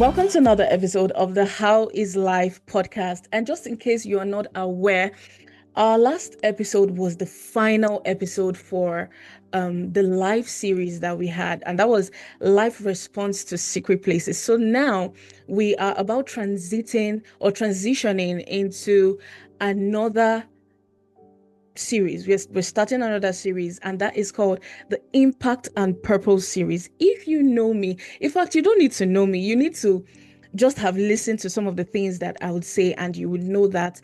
Welcome to another episode of the How is Life podcast. And just in case you are not aware, our last episode was the final episode for the life series that we had, and that was Life Response to Secret Places. So now we are about transitioning into another series. We're starting another series, and that is called the Impact and Purpose series. If you know me, in fact, you don't need to know me, you need to just have listened to some of the things that I would say, and you would know that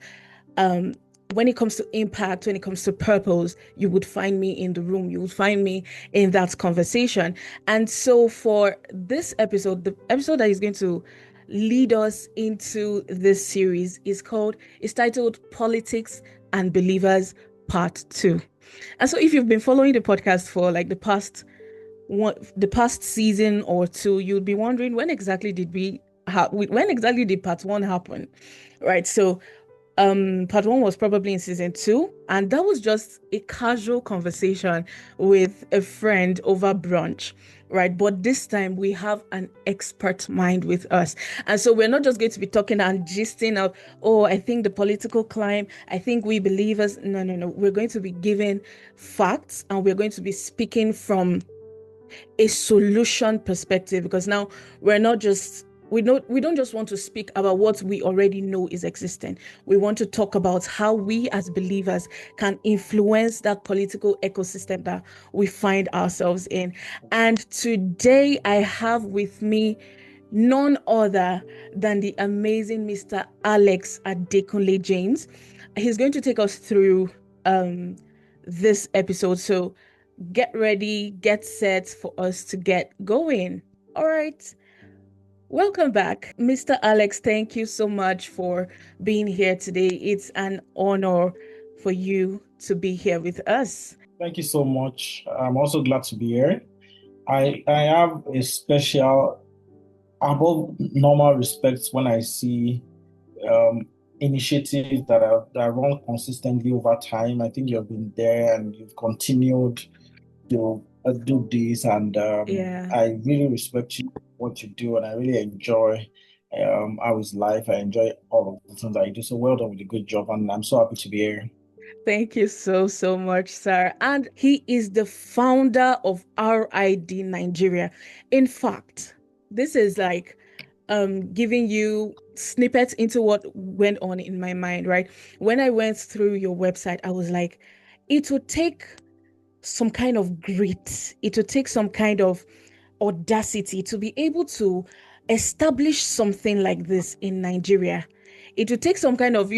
um when it comes to impact, when it comes to purpose, you would find me in the room, you would find me in that conversation. And so for this episode, the episode that is going to lead us into this series is titled Politics and Believers Part 2. And so if you've been following the podcast for like the past season or two, you'd be wondering when exactly did part 1 happen? Right? So part 1 was probably in season 2, and that was just a casual conversation with a friend over brunch, right? But this time we have an expert mind with us, and so we're not just going to be talking and gisting of, oh, I think the political climb, I think we believers. No, we're going to be giving facts, and we're going to be speaking from a solution perspective, because now we're not just we don't just want to speak about what we already know is existing. We want to talk about how we as believers can influence that political ecosystem that we find ourselves in. And today I have with me none other than the amazing Mr. Alex Adekunle James. He's going to take us through this episode. So get ready, get set for us to get going. All right. Welcome back, Mr. Alex. Thank you so much for being here today. It's an honor for you to be here with us. Thank you so much. I'm also glad to be here. I have a special, above normal respect when I see um, initiatives that run consistently over time. I think you've been there and you've continued to do this, and Yeah. I really respect you, what you do, and I really enjoy how is life. I enjoy all of the things that you do. So well done with a good job, and I'm so happy to be here. Thank you so much, sir. And he is the founder of RID Nigeria. In fact, this is like giving you snippets into what went on in my mind, right? When I went through your website, I was like, it would take some kind of grit, it would take some kind of audacity to be able to establish something like this in Nigeria. It would take some kind of,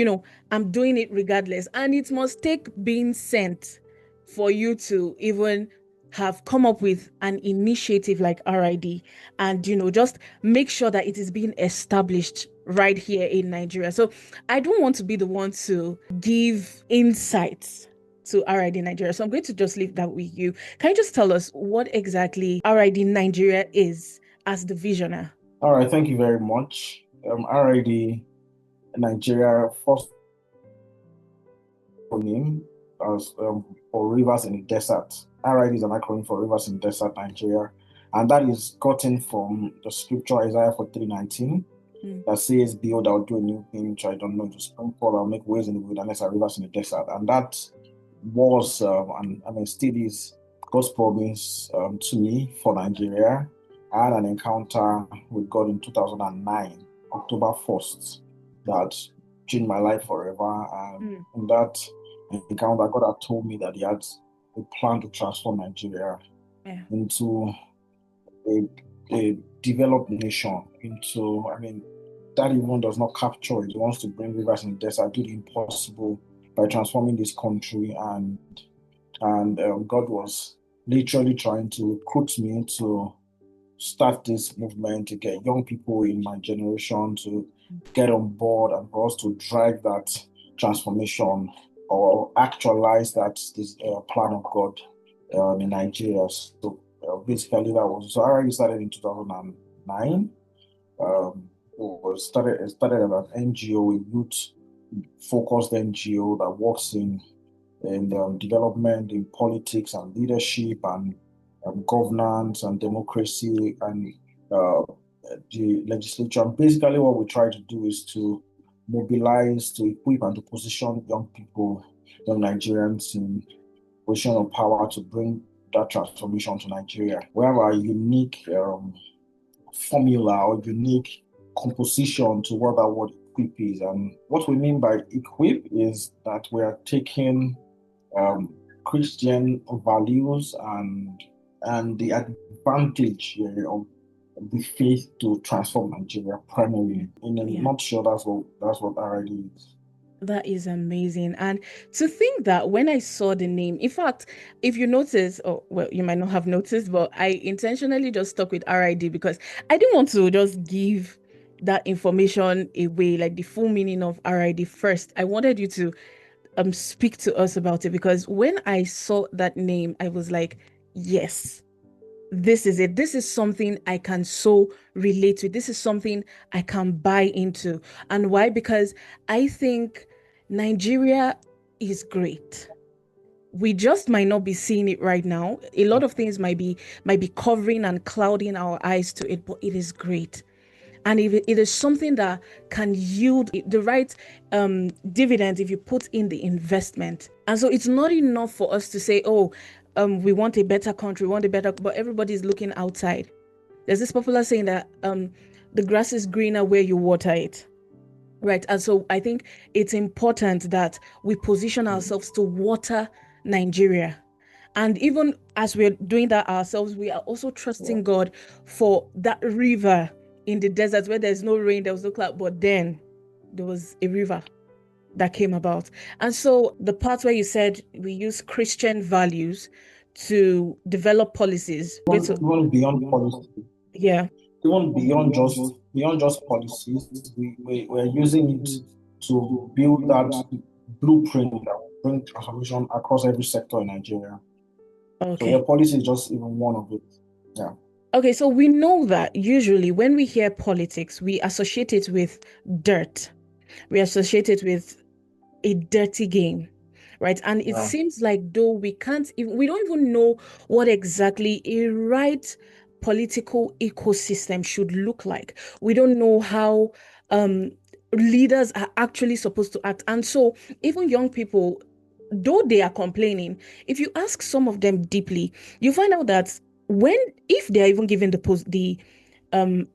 I'm doing it regardless. And it must take being sent for you to even have come up with an initiative like RID and, just make sure that it is being established right here in Nigeria. So I don't want to be the one to give insights to RID Nigeria. So I'm going to just leave that with you. Can you just tell us what exactly RID Nigeria is as the visioner? All right, thank you very much. RID Nigeria, first name as for Rivers in the Desert. RID is an acronym for Rivers in the Desert, Nigeria, and that is gotten from the scripture Isaiah 43:19 that says, "Behold, I'll do a new thing which I don't know, to spring forth, I'll make ways in the wilderness and rivers in the desert." And that was, and I mean, still is God's promise to me for Nigeria. I had an encounter with God in 2009, October 1st, that changed my life forever. And in that encounter, God had told me that He had a plan to transform Nigeria into a developed nation, that even does not capture it. He wants to bring rivers in the desert, do the impossible by transforming this country. And God was literally trying to recruit me to start this movement, to get young people in my generation to get on board and for us to drive that transformation or actualize this plan of God in Nigeria. So basically that was, so I already started in 2009. Started as an NGO, a youth-focused NGO that works in development, in politics and leadership and governance and democracy and the legislature. And basically, what we try to do is to mobilize, to equip, and to position young people, young Nigerians in position of power to bring that transformation to Nigeria. We have a unique formula or unique composition to what that word equip is. And what we mean by equip is that we are taking Christian values and the advantage of the faith to transform Nigeria primarily. In a nutshell, that's what RID is. That is amazing. And to think that when I saw the name, in fact, if you notice, oh, well, you might not have noticed, but I intentionally just stuck with RID because I didn't want to just give that information away, like the full meaning of RID first. I wanted you to speak to us about it because when I saw that name, I was like, yes, this is it. This is something I can so relate to. This is something I can buy into. And why? Because I think Nigeria is great. We just might not be seeing it right now. A lot of things might be covering and clouding our eyes to it, but it is great. And if it is something that can yield the right dividend if you put in the investment. And so it's not enough for us to say, oh, we want a better country, we want a better, but everybody's looking outside. There's this popular saying that the grass is greener where you water it. Right. And so I think it's important that we position ourselves to water Nigeria. And even as we're doing that ourselves, we are also trusting God for that river in the desert where there's no rain, there was no cloud, but then there was a river that came about. And so the part where you said we use Christian values to develop policies. Even beyond policy. Yeah. Even beyond just policies, we're using it to build that blueprint that will bring transformation across every sector in Nigeria. Okay. So your policy is just even one of it. Yeah. Okay, so we know that usually when we hear politics, we associate it with dirt. We associate it with a dirty game, right? And it seems like though we don't even know what exactly a right political ecosystem should look like. We don't know how leaders are actually supposed to act. And so even young people, though they are complaining, if you ask some of them deeply, you find out that if they are even given the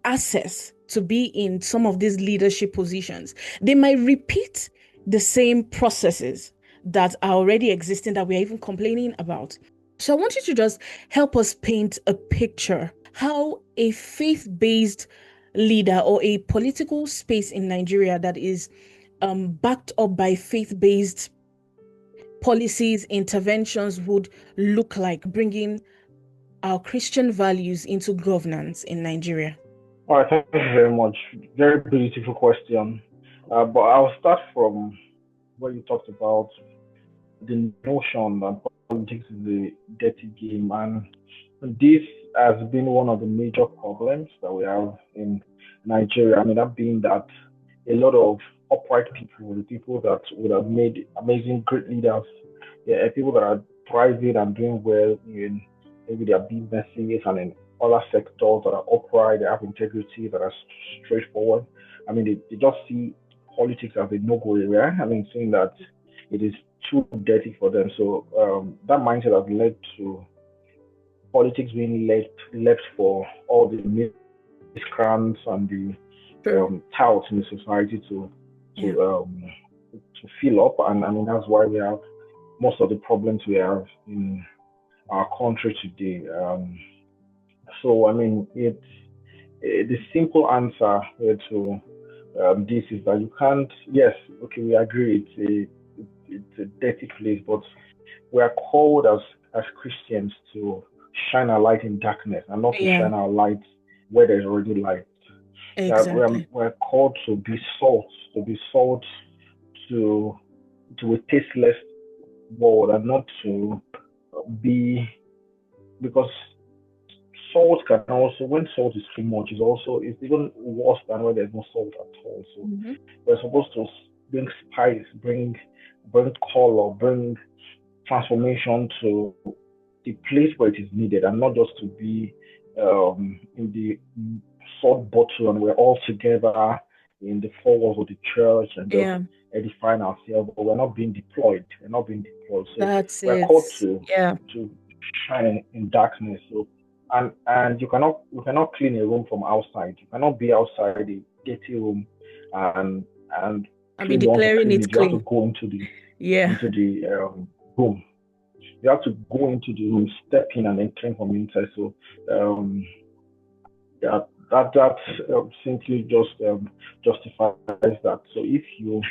access to be in some of these leadership positions, they might repeat the same processes that are already existing that we're even complaining about. So I want you to just help us paint a picture how a faith-based leader or a political space in Nigeria that is backed up by faith-based policies, interventions would look like, bringing our Christian values into governance in Nigeria. All right, thank you very much. Very beautiful question. But I'll start from what you talked about the notion that politics is a dirty game, and this has been one of the major problems that we have in Nigeria. I mean, that being that a lot of upright people, the people that would have made amazing, great leaders, people that are thriving and doing well in maybe their businesses and in other sectors that are upright, they have integrity, that are straightforward. I mean, they just see politics as a no-go area. I mean, saying that it is too dirty for them. So that mindset has led to politics being left for all the miscreants and the touts in the society to fill up. And I mean, that's why we have most of the problems we have in our country today. So, I mean, the simple answer to this is that you can't, yes, okay, we agree it's a dirty place, but we are called as Christians to shine our light in darkness and not to shine our light where there's already light. Exactly. We're called to be salt to a tasteless world and not to be, because salt can also, when salt is too much, it's even worse than when there's no salt at all. So we're supposed to bring spice, bring color, bring transformation to the place where it is needed, and not just to be in the salt bottle and we're all together in the four walls of the church and just Yeah, edifying ourselves, but we're not being deployed. We're not being deployed. So that's we're it. called Yeah, to shine in darkness. So and you cannot clean a room from outside. You cannot be outside a dirty room and and and be claim you want to declaring clean it it. You have to clean. go into the Yeah, into the room. You have to go into the room, step in, and then clean from inside. So um, yeah, that simply just justifies that. So if you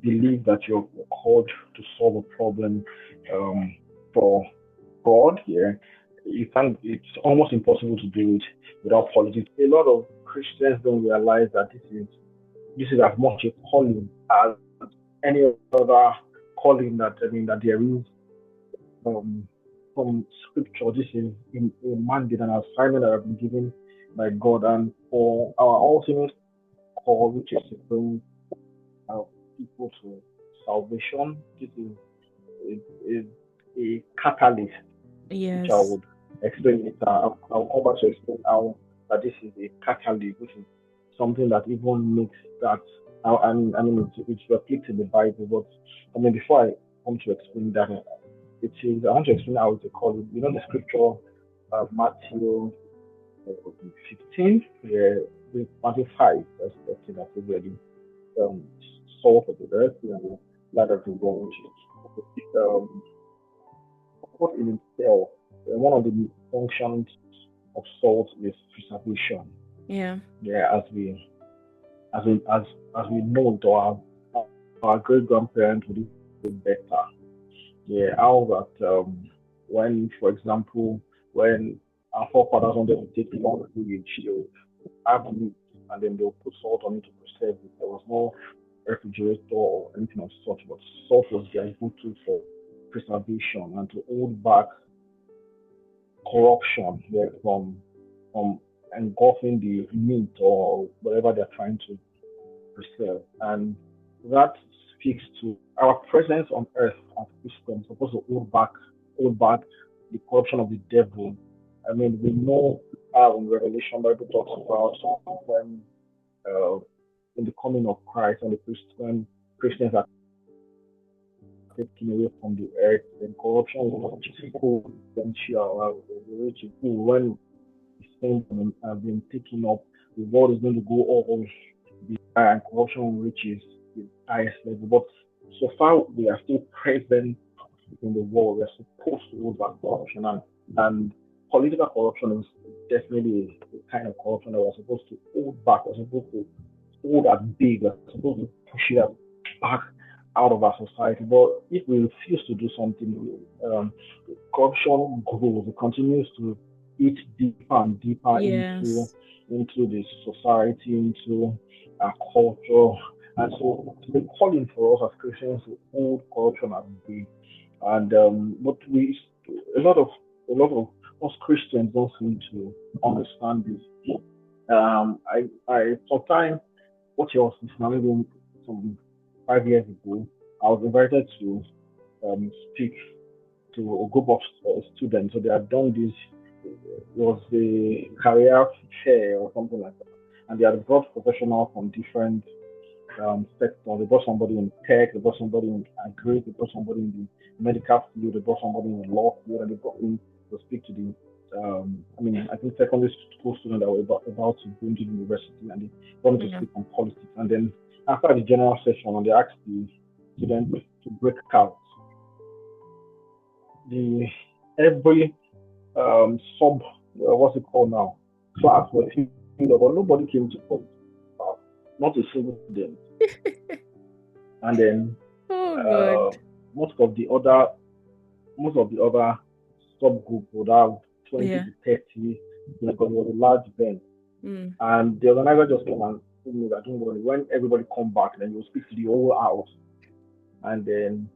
believe that you're called to solve a problem um, for God here, you can. It's almost impossible to do it without politics. A lot of Christians don't realize that this is as much a calling as any other calling that that there is um, from scripture. This is a mandate and assignment that have been given by God, and for our ultimate call, which is to bring uh, people to salvation. This is a catalyst, which I yes, would explain it. I'll come back to explain how that this is a catalyst, which is something that even makes that. It's reflected in the Bible, but before I come to explain that, I want to explain how it's a calling. The scripture, Matthew 15, where with Matthew 5, verse 13, that is where the salt of the earth and the light of the world. Um, what in itself, one of the functions of salt is preservation. yeah, Yeah, as we know, to our great grandparents would do better. Yeah, how that when, for example, when our forefathers wanted to take long footage, they would have meat and then they'll put salt on it to preserve it. There was no refrigerator or anything of such, but salt was their go-to for preservation and to hold back corruption, yeah, from engulfing the meat or whatever they're trying to preserve. And that speaks to our presence on earth as Christians, supposed to hold back the corruption of the devil. We know how in Revelation Bible talks about when in the coming of Christ and when Christians are taken away from the earth, then corruption will go essential, when things have been taken up, the world is going to go all the high and corruption reaches the highest level. But so far, we are still present in the world. We're supposed to hold back corruption, and political corruption is definitely a kind of corruption that we're supposed to hold back. We're supposed to hold that big. We're supposed to push it back out of our society. But if we refuse to do something, corruption grows. It continues to eat deeper and deeper into yes, the society, into our culture. And so the calling for us as Christians to hold corruption at bay. And but a lot of us Christians don't seem to understand this. I sometimes what was maybe some 5 years ago, I was invited to speak to a group of students. So they had done this, it was the career fair or something like that. And they had brought professionals from different sectors. They brought somebody in tech, they brought somebody in agri, they brought somebody in the medical field, they brought somebody in the law field, and they brought me to speak to the I think secondary school students that were about to go into the university, and they wanted to yeah, speak on politics. And then after the general session, and they asked the students to break out the every sub what's it called now class was filled up, but nobody came to politics. Not a single student. And then oh uh, God, most of the other subgroup would have 20 yeah, to 30 because it was a large event. mm. And the organizer just came and told me that don't worry, when everybody come back, then you'll speak to the whole house. And then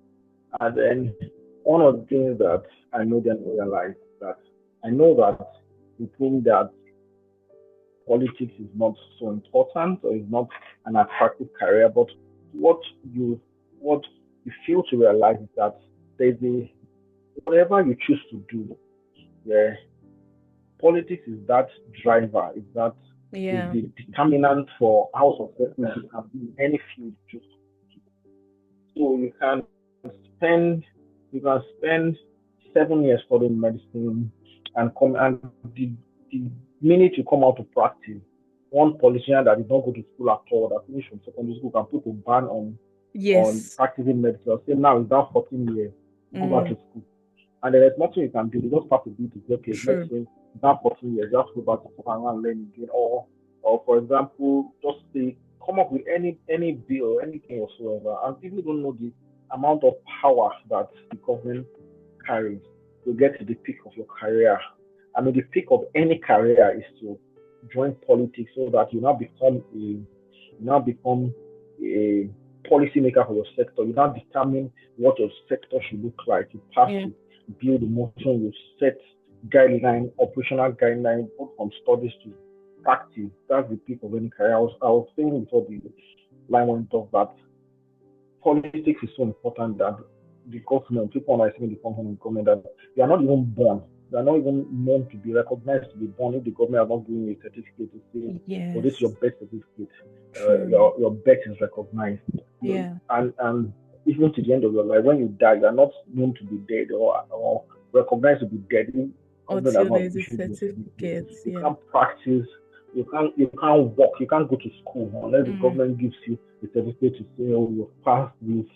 one of the things that I know then realize that I know that you think that politics is not so important or is not an attractive career, but what you what you fail to realize is that there's a whatever you choose to do, yeah, politics is that driver, is that Yeah. The determinant for how successful you can be in any field. So spend you can spend 7 years studying medicine and come and the minute you come out to practice, one politician that did not go to school at all, that finished from secondary school, can put a ban on Yes. practicing medicine. Say now it's that 14 years, go back to Mm, school. And there is nothing you can do. You just have to do it. Okay, let's true. say that 14 years, just go back to school and learn again. Or for example, just say come up with any bill, anything whatsoever. And people don't know the amount of power that the government carries to get to the peak of your career. I mean, the peak of any career is to join politics so that you now become a policymaker for your sector. You now determine what your sector should look like. You pass Yeah. it, build emotion, you set operational guideline, both from studies to practice. That's the peak of any career. I was saying before the line went off that politics is so important that the government, people underestimate the government that they are not even born. They are not even known to be recognized to be born if the government are not giving you a certificate to say, well, this is your Yes. birth certificate. True. Your birth is recognized. Yeah. And even to the end of your life, when you die, you are not known to be dead or recognized to be dead. If government are Until not there's a issuing you a certificate. certificate. You Yeah. can't practice. You can't work. You can't go to school unless the Mm, government gives you a certificate to say, oh, you've passed this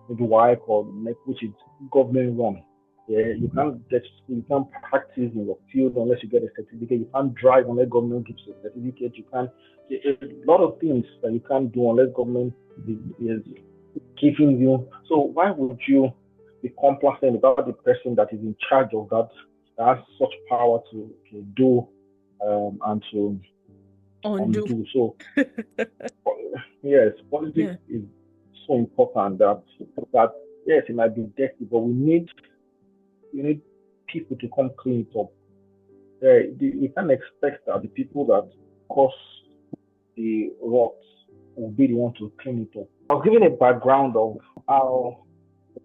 maybe WIPE or NEC, which is government run. Yeah, you can't get to school, you can't practice in your field unless you get a certificate. You can't drive unless government gives you a certificate. You can't. A lot of things that you can't do unless government is giving you. So why would you be complacent about the person that is in charge of that has such power to do and to undo. undo? So yes, politics Yeah. is so important that yes, it might be dirty, but we need people to come clean it up. You can't expect that the people that cause the rot will be the one to clean it up. I was giving a background of how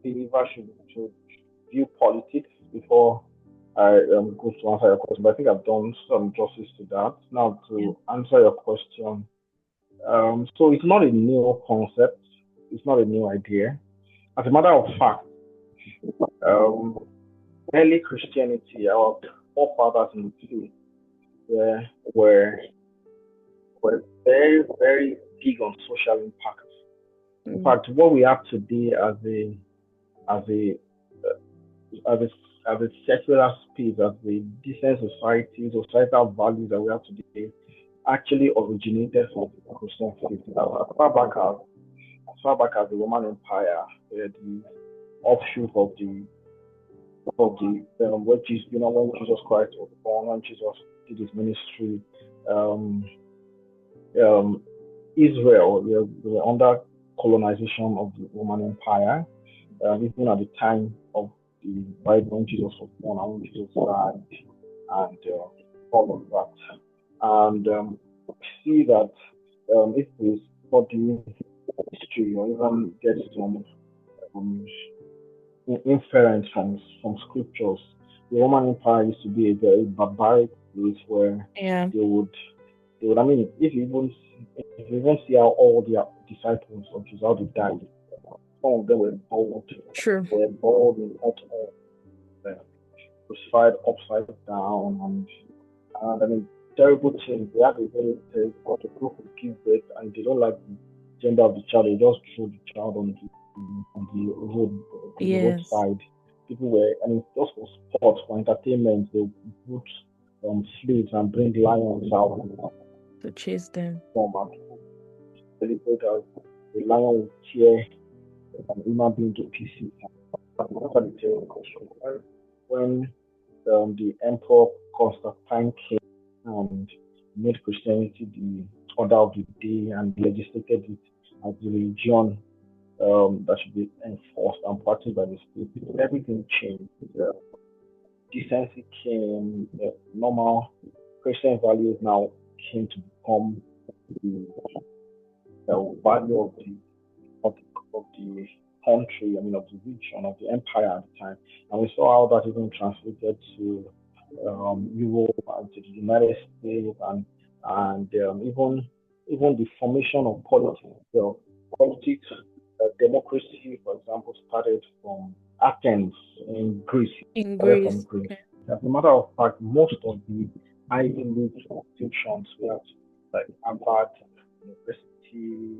the believer should view politics before I go to answer your question. But I think I've done some justice to that. Now Yeah. to answer your question, so it's not a new concept. It's not a new idea. As a matter of fact, um, early Christianity, our forefathers in the faith, were were very very big on social impact. In Mm, fact, what we have today as a as a as a secular space, as a decent society, societal values that we have today, actually originated from Christian faith. As far back as the Roman Empire, the offshoot of the which is when Jesus Christ was born, when Jesus did his ministry, um, um, Israel they were under colonization of the Roman Empire, even at the time of the Bible when Jesus was born and when Jesus died, and all of that. And see that if we study history or even get some um, inference from scriptures, the Roman Empire used to be a very barbaric place where yeah. they would I mean if you even see how all their disciples of Jesus how they died, some of them were boiled, True. in hot oil, uh, crucified upside down, and I mean terrible things. They had a very got a group of give birth and they don't like the gender of the child, they just throw the child on the Yes. roadside. People were, I mean, just for sports, for entertainment, they put slaves and bring lions out To chase them. from and celebrate as the lion will tear an human being to pieces. That's what the tale goes. When the Emperor Constantine came and made Christianity the order of the day and legislated it as the religion that should be enforced and practiced by the state, everything changed. Decency came, normal Christian values now came to become the, the value of the country, I mean, of the region, of the empire at the time. And we saw how that even translated to Europe and to the United States, and even the formation of politics. So politics, democracy, for example, started from Athens in Greece. In Started from Greece. Greece. Okay. As a matter of fact, most of the Ivy League institutions, we have like Harvard, University,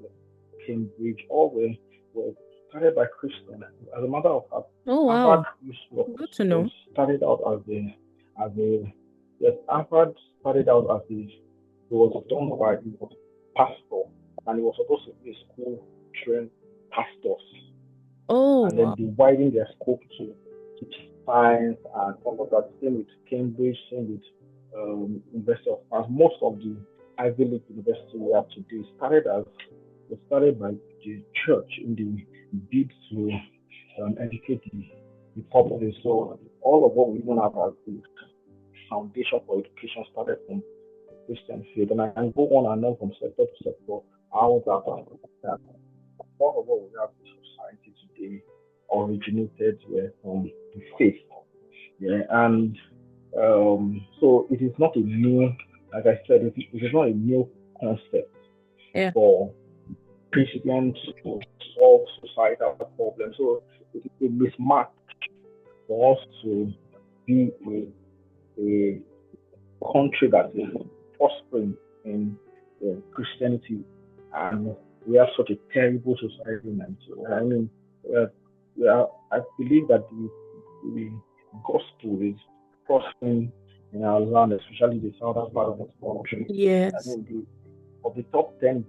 Cambridge, all were started by Christians. As a matter of fact, Oh, Harvard wow. Good to was know. started out as a yes, Harvard started out as a it was done by a pastor, and it was supposed to be a school trained pastors, Oh, and then wow. they widened their scope to teach science and all of that. Same with Cambridge, same with University of France. Most of the Ivy League universities we have today was started by the church in the bid to educate the populace. So all of what we even have as the foundation for education started from the Christian faith, and I can go on and on from sector to sector how that all of what we have in society today originated from the faith. Yeah, and so it is not a new, like I said, it is not a new concept Yeah. for Christians to solve societal problems. So it is a mismatch for us to be a country that is prospering in Christianity, and we have such a terrible society in Nigeria. I mean, I believe that the gospel is prospering in our land, especially the southern part of the country. I Yes. mean, of the top 10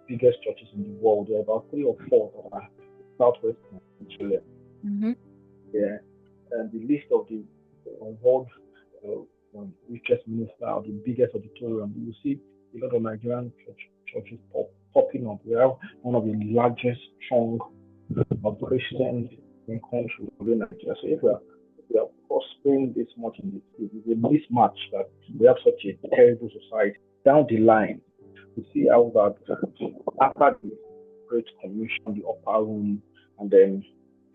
biggest churches in the world, there are about 3 or 4 that are southwest Nigeria. Mm-hmm. Yeah, and the list of the world richest minister or the biggest auditorium, you will see a lot of Nigerian churches popping up. We have one of the largest chunk of Christians in country within Nigeria. So if we are prospering this much in this, it is a mismatch that we have such a terrible society. Down the line, we see how that after the Great Commission, the upper room, and then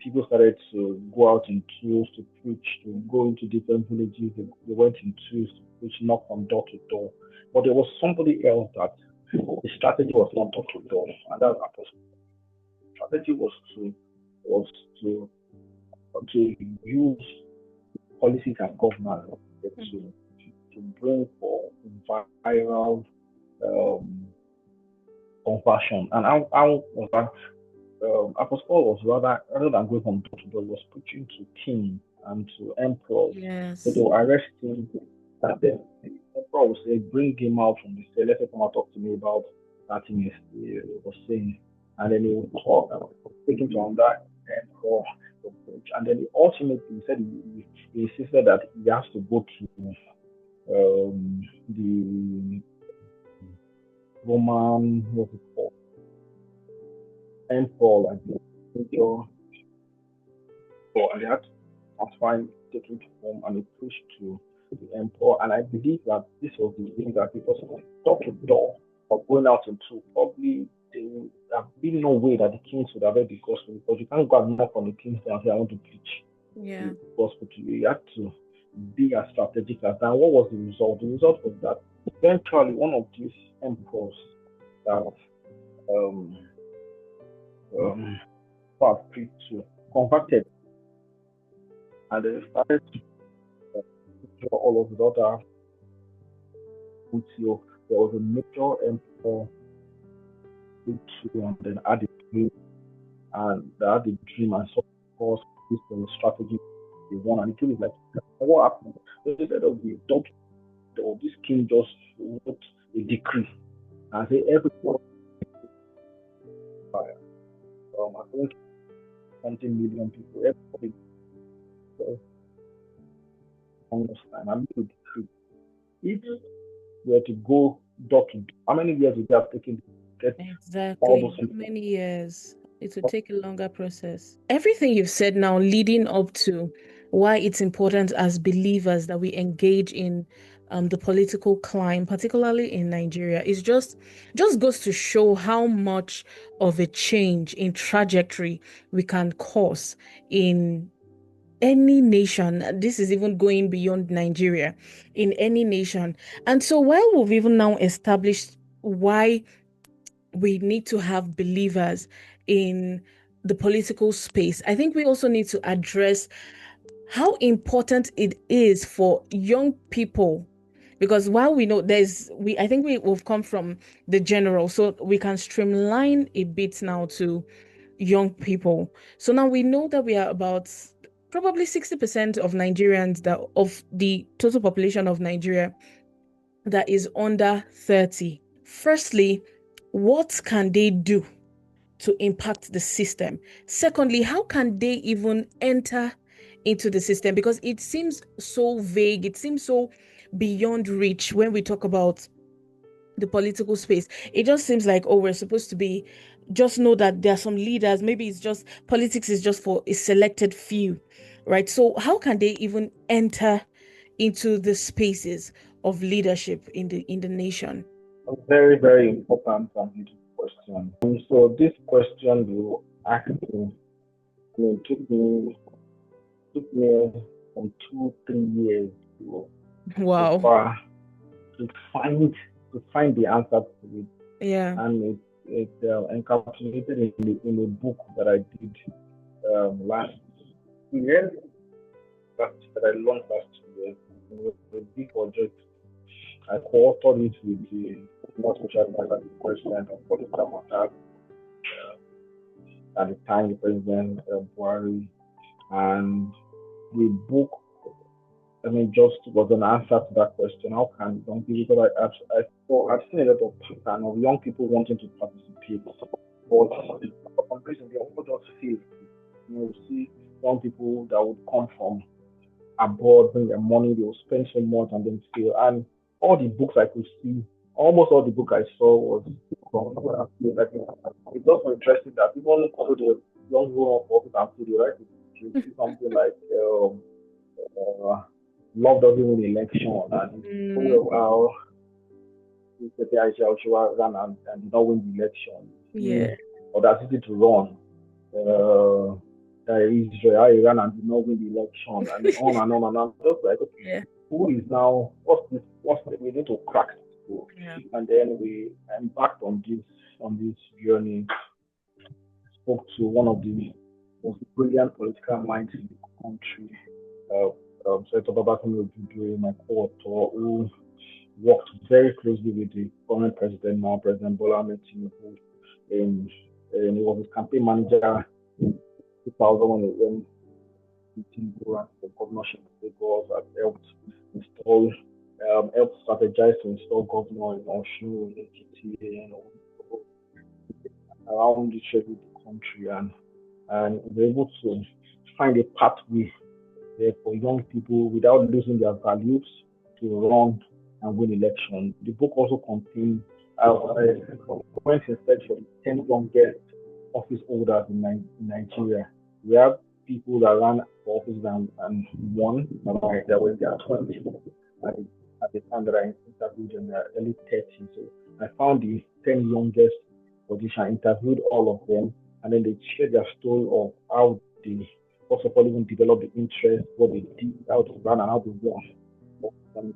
people started to go out in twos to preach, to go into different villages. They went in twos to preach, knock on door to door. But there was somebody else that the strategy was not door to door, and that apostle. The strategy was to use policies and governance to bring for viral conversion. And how was that? Apostle was rather than going from door to door, he was preaching to kings and to emperors. Yes. So they will arrest him, and then the emperor will say, "Bring him out from the cell. Let him come and talk to me about that thing he was saying." And then he would talk and take him to another emperor to preach. And then ultimately he said he insisted that he has to go to the Roman, what's it called? Emperor, like the major, and they had to transfer him, take him to home, and he preached to the emperor. And I believe that this was the thing that because door to door or going out into probably there would have been no way that the kings would have heard the gospel, because you can't go and knock on the king's door and say, "I want to preach Yeah. the gospel to you." You had to be as strategic as that. And what was the result? The result was that eventually one of these emperors that preached to converted, and they started to draw all of the other until there was a major emperor and then had a dream, and they had a dream, and so of course this was a strategy they won. And the king is like, what happened? Instead of the doctor, this king just wrote a decree and say everyone fire. I think something million people, everybody almost time. I'm going to decree. If we were to go door to door, how many years would they have taken to get Exactly. all those people? Many years. It would take a longer process. Everything you've said now leading up to why it's important as believers that we engage in the political climb, particularly in Nigeria, is just goes to show how much of a change in trajectory we can cause in any nation. This is even going beyond Nigeria, in any nation. And so while we've even now established why we need to have believers in the political space, I think we also need to address how important it is for young people. Because while we know I think we've come from the general, so we can streamline a bit now to young people. So now we know that we are about probably 60% of Nigerians, that of the total population of Nigeria, that is under 30. Firstly, what can they do to impact the system? Secondly, how can they even enter into the system? Because it seems so vague, it seems so beyond reach when we talk about the political space. It just seems like, oh, we're supposed to be, just know that there are some leaders. Maybe it's just politics is just for a selected few, right? So how can they even enter into the spaces of leadership in the nation? A very, very important and beautiful question. So this question you asked me, took me from 2-3 years so Wow. far to find the answer to it. Yeah. And it encapsulated in a book that I did last year, that I launched last year. It was a big project. I co-authored it with the most social advisor, the president of political matters, at the time, the president Buhari, and the book, just was an answer to that question. How can young people? Because I've seen a lot of pattern of young people wanting to participate, but for some reason they all just feel. See young people that would come from abroad, bring their money, they will spend so much and then fail. And all the books I could see, almost all the book I saw was from like it's also interesting that even though the young grown up office and studio, right? You see something like love doesn't win election, and how Aisha ran and did not win the election. Yeah. Audacity to run. Israel ran and did not win the election, and on and on and on. Just like, okay, who is now? We need to crack this. Yeah. And then we embarked on this journey. Spoke to one of the most brilliant political minds in the country, Senator Babatunde Ojude, my co-author, who worked very closely with the current president, now President Bola Ahmed Tinubu, and he was his campaign manager in 2001 when Tinubu ran for governorship of Lagos, and helped strategize to install governor in Osun, in Ekiti, and around the country, and we were able to find a pathway there for young people without losing their values to run and win elections. The book also contains went in search for the 10 youngest office holders in Nigeria. We have people that ran for office and won that were in their 20s at the time that I interviewed in their early 30s. So I found the 10 youngest politicians, interviewed all of them, and then they shared their story of how they, first of all, even developed the interest, what they did, how to run, and how they won. And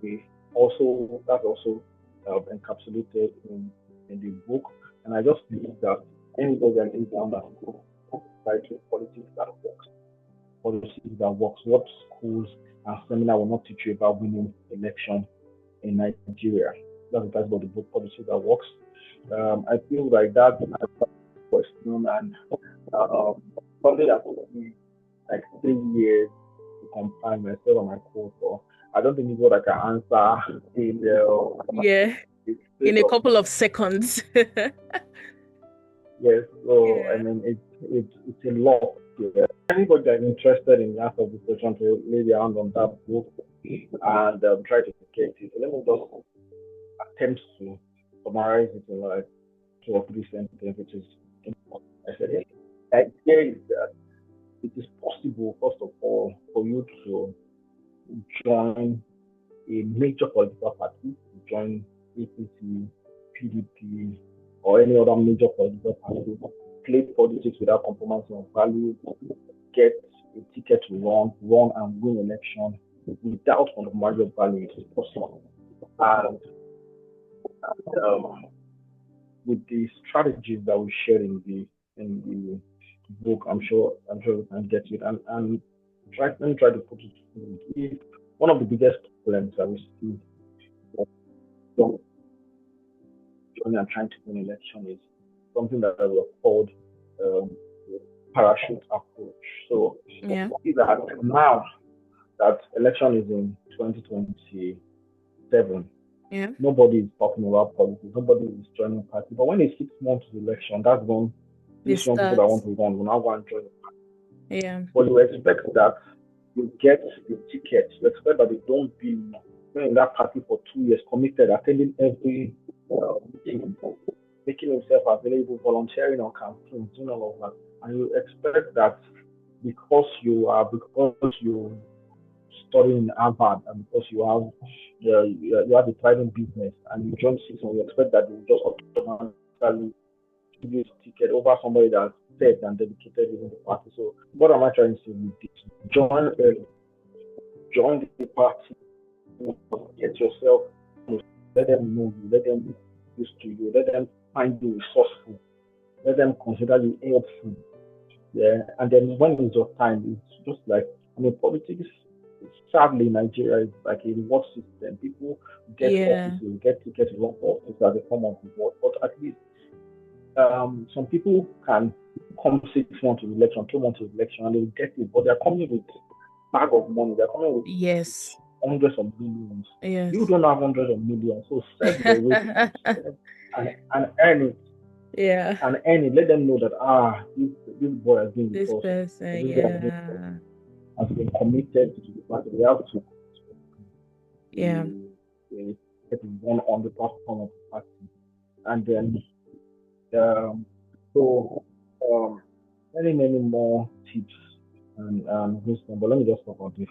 that's also encapsulated in the book. And I just believe that anybody that is down that book, like politics that works, what schools and seminars will not teach you about winning election in Nigeria. That's the title of the book, Politics That Works. I feel like that question and something that took me like 3 years to confine myself and my co-author. I don't think it's what I can answer in a couple of seconds. Yes, so I mean it's a lot. Yeah. Anybody that's interested in the answer of this question to lay their hand on that book and try to get it. So let me just attempt to summarize it in like 2 or 3 sentences, which is important. I said the idea is that it is possible, first of all, for you to join a major political party, join APC, PDP, or any other major political party, play politics without compromising on values, get a ticket to run and win election without compromising your values is possible. And with the strategies that we share in the book, I'm sure we can get it. And let me try to put it if one of the biggest problems that we see when I'm trying to win election is something that we have called parachute approach. So see that now that election is in 2027, nobody is talking about politics, nobody is joining party. But when it's 6 months to the election, that's when these young people that want to run will now want to join the party. Yeah. But you expect that you get the ticket. You expect that they don't be in that party for 2 years, committed, attending every meeting, making himself available, volunteering on campaigns, doing all of that. And you expect that because you study in Harvard and because you have a thriving business and you join system, you expect that you just automatically give you a ticket over somebody that's said and dedicated within the party. So what am I trying to say with this? Join early. Join the party. Get yourself. Let them know you. Let them use to you. Let them find you resourceful. Let them consider you helpful. Yeah. And then when it's your time, it's just like politics. Sadly, Nigeria is like a reward system. People get offices, get tickets to run for office as a form of reward. But at least some people can come 6 months to the election, 2 months to the election, and they will get it. But they're coming with a bag of money. They're coming with hundreds of millions. Yes. You don't have hundreds of millions, so set the way and earn it. Yeah. And earn it. Let them know that this boy has been this with us. person, has been committed to the party. They have to get one on the platform of the party. And then many more tips and wisdom. But let me just talk about this.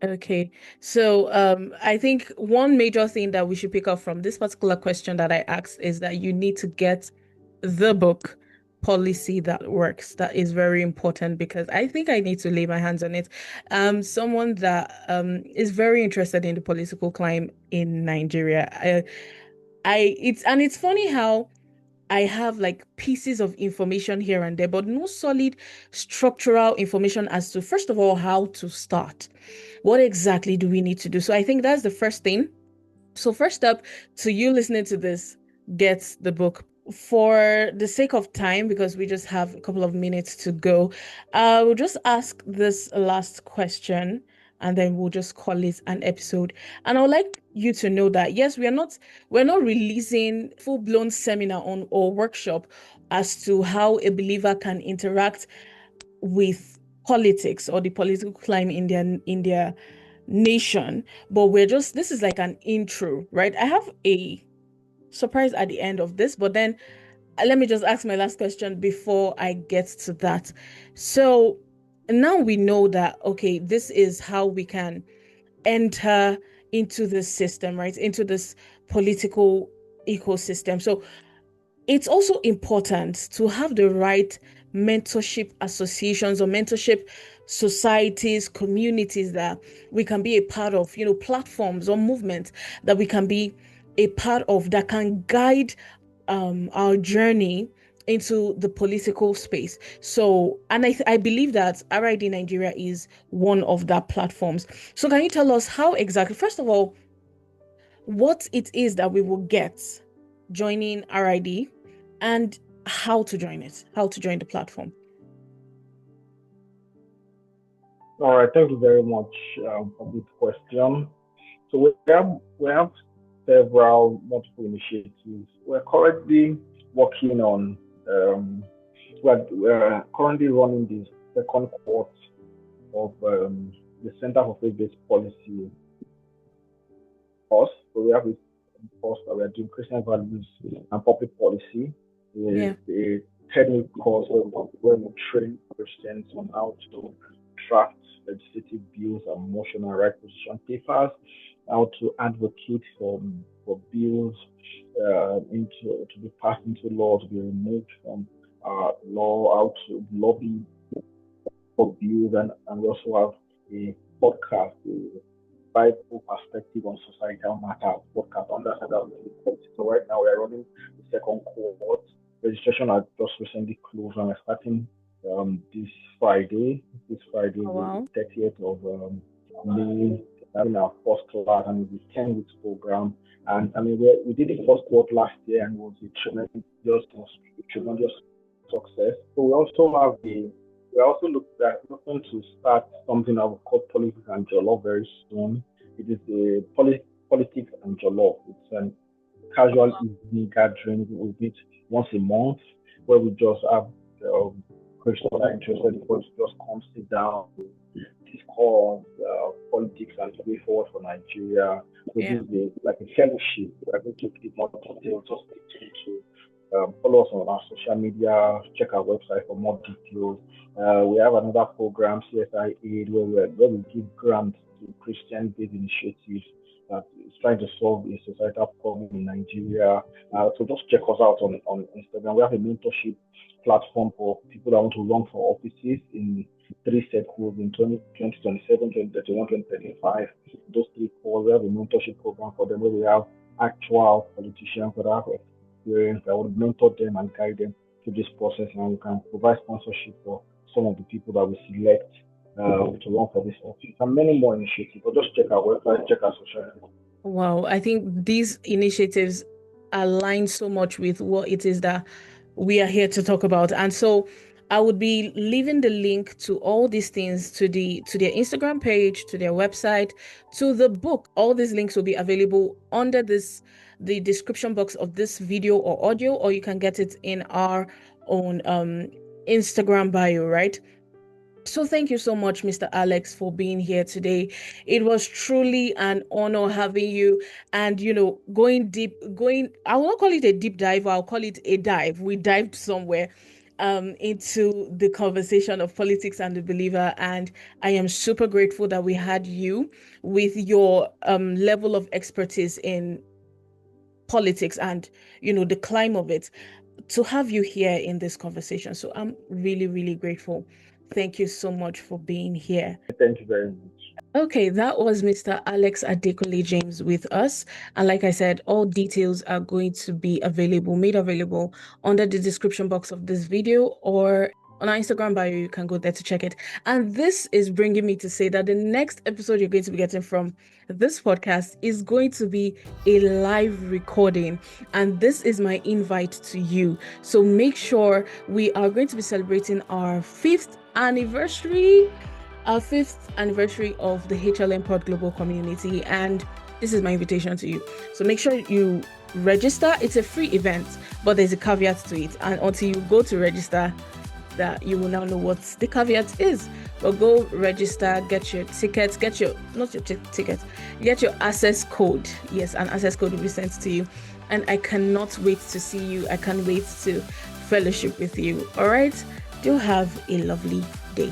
Okay, so I think one major thing that we should pick up from this particular question that I asked is that you need to get the book Policy That Works. That is very important because I think I need to lay my hands on it. Someone that is very interested in the political climate in Nigeria. It's funny how I have like pieces of information here and there, but no solid structural information as to, first of all, how to start. What exactly do we need to do? So I think that's the first thing. So first up, to you listening to this, get the book. For the sake of time, because we just have a couple of minutes to go, we'll just ask this last question and then we'll just call it an episode. And I would like you to know that, yes, we're not releasing full-blown seminar on or workshop as to how a believer can interact with politics or the political climate in their nation, but this is like an intro, right? I have a surprise at the end of this, but then let me just ask my last question before I get to that. So now we know that, okay, this is how we can enter into this system, right? Into this political ecosystem. So it's also important to have the right mentorship associations or mentorship societies, communities that we can be a part of, platforms or movements that we can be a part of that can guide our journey into the political space. So, and I believe that RID Nigeria is one of that platforms. So can you tell us how exactly, first of all, what it is that we will get joining RID and how to join it, how to join the platform? All right, thank you very much for this question. So we have several multiple initiatives. We're currently working on we're currently running the second cohort of the Center for Faith-Based Policy course. So we have a course that we're doing Christian values and public policy. It's a technical course where we train Christians on how to draft legislative bills and motion and write position papers, how to advocate for bills to be passed into law, to be removed from law, how to lobby for views, and we also have a podcast, the Bible Perspective on Societal Matters podcast under that. So right now we are running the second cohort. Registration has just recently closed, and we're starting this Friday. Oh, wow. The 30th of May, having our first class, and it's a 10 weeks program. And I mean, we did the first cohort last year, and it was a tremendous success. So we also looking to start something that we call Politics and Jollof very soon. It is the Politics and Jollof. It's a casual evening gathering. We meet once a month, where we just have Christians that are interested in to just come sit down, discuss politics and the way forward for Nigeria. We do like a fellowship. We are going to give more details. Just to follow us on our social media, check our website for more details. We have another program, CSI Aid, where we give grants to Christian-based initiatives that is trying to solve a societal problem in Nigeria. So just check us out on Instagram. We have a mentorship platform for people that want to run for offices in 3 circles in 2027, 2031, 2035. Those 3 calls, we have a mentorship program for them where we have actual politicians that have experience that will mentor them and guide them through this process, and we can provide sponsorship for some of the people that we select to run for this office, and many more initiatives. But just check our website, check our social media. Wow, I think these initiatives align so much with what it is that we are here to talk about. And so I would be leaving the link to all these things, to their Instagram page, to their website, to the book. All these links will be available under the description box of this video or audio, or you can get it in our own Instagram bio, right? So thank you so much, Mr. Alex, for being here today. It was truly an honor having you, and going deep, I will not call it a deep dive, I'll call it a dive. We dived somewhere into the conversation of politics and the believer, and I am super grateful that we had you with your level of expertise in politics and the climb of it, to have you here in this conversation. So I'm really, really grateful. Thank you so much for being here. Thank you very much. Okay, that was Mr. Alex Adekunle James with us. And like I said, all details are going to be made available under the description box of this video, or on our Instagram bio. You can go there to check it. And this is bringing me to say that the next episode you're going to be getting from this podcast is going to be a live recording. And this is my invite to you. So make sure, we are going to be celebrating our 5th anniversary of the HLM Pod Global Community, and this is my invitation to you. So make sure you register. It's a free event, but there's a caveat to it, and until you go to register, that you will now know what the caveat is. But go register, get your tickets, get your access code. Yes, an access code will be sent to you, and I cannot wait to see you. I can't wait to fellowship with you. All right, do have a lovely day.